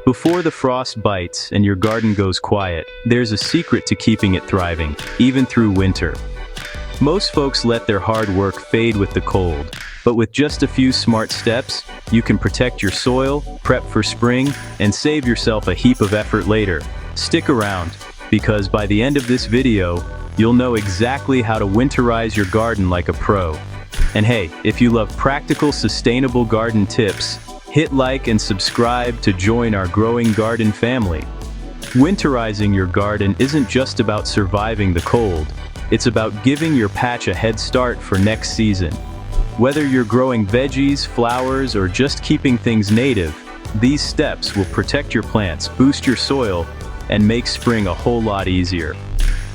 Before the frost bites and your garden goes quiet, there's a secret to keeping it thriving, even through winter. Most folks let their hard work fade with the cold, but with just a few smart steps, you can protect your soil, prep for spring, and save yourself a heap of effort later. Stick around, because by the end of this video, you'll know exactly how to winterize your garden like a pro. And hey, if you love practical, sustainable garden tips, hit like and subscribe to join our growing garden family. Winterizing your garden isn't just about surviving the cold, it's about giving your patch a head start for next season. Whether you're growing veggies, flowers, or just keeping things native, these steps will protect your plants, boost your soil, and make spring a whole lot easier.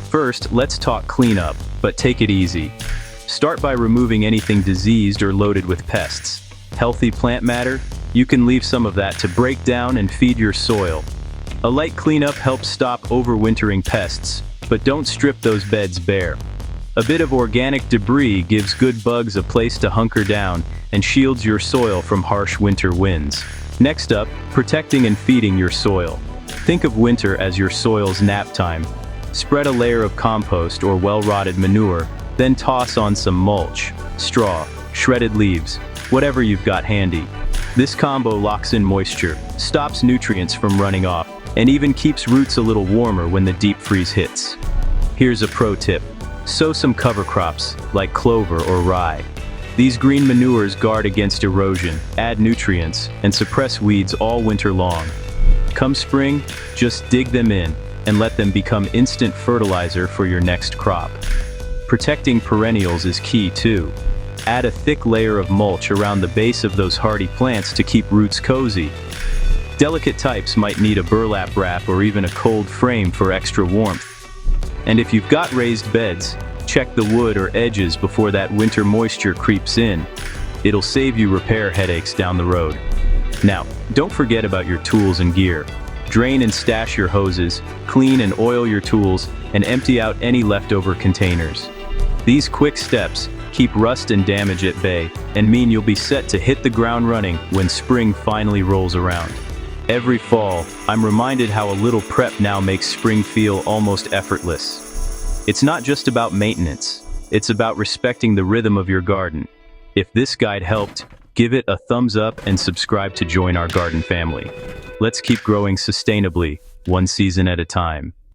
First, let's talk cleanup, but take it easy. Start by removing anything diseased or loaded with pests. Healthy plant matter? You can leave some of that to break down and feed your soil. A light cleanup helps stop overwintering pests, but don't strip those beds bare. A bit of organic debris gives good bugs a place to hunker down and shields your soil from harsh winter winds. Next up, protecting and feeding your soil. Think of winter as your soil's nap time. Spread a layer of compost or well-rotted manure, then toss on some mulch, straw, shredded leaves, whatever you've got handy. This combo locks in moisture, stops nutrients from running off, and even keeps roots a little warmer when the deep freeze hits. Here's a pro tip. Sow some cover crops, like clover or rye. These green manures guard against erosion, add nutrients, and suppress weeds all winter long. Come spring, just dig them in, and let them become instant fertilizer for your next crop. Protecting perennials is key too. Add a thick layer of mulch around the base of those hardy plants to keep roots cozy. Delicate types might need a burlap wrap or even a cold frame for extra warmth. And if you've got raised beds, check the wood or edges before that winter moisture creeps in. It'll save you repair headaches down the road. Now, don't forget about your tools and gear. Drain and stash your hoses, clean and oil your tools, and empty out any leftover containers. These quick steps keep rust and damage at bay and mean you'll be set to hit the ground running when spring finally rolls around. Every fall, I'm reminded how a little prep now makes spring feel almost effortless. It's not just about maintenance, it's about respecting the rhythm of your garden. If this guide helped, give it a thumbs up and subscribe to join our garden family. Let's keep growing sustainably, one season at a time.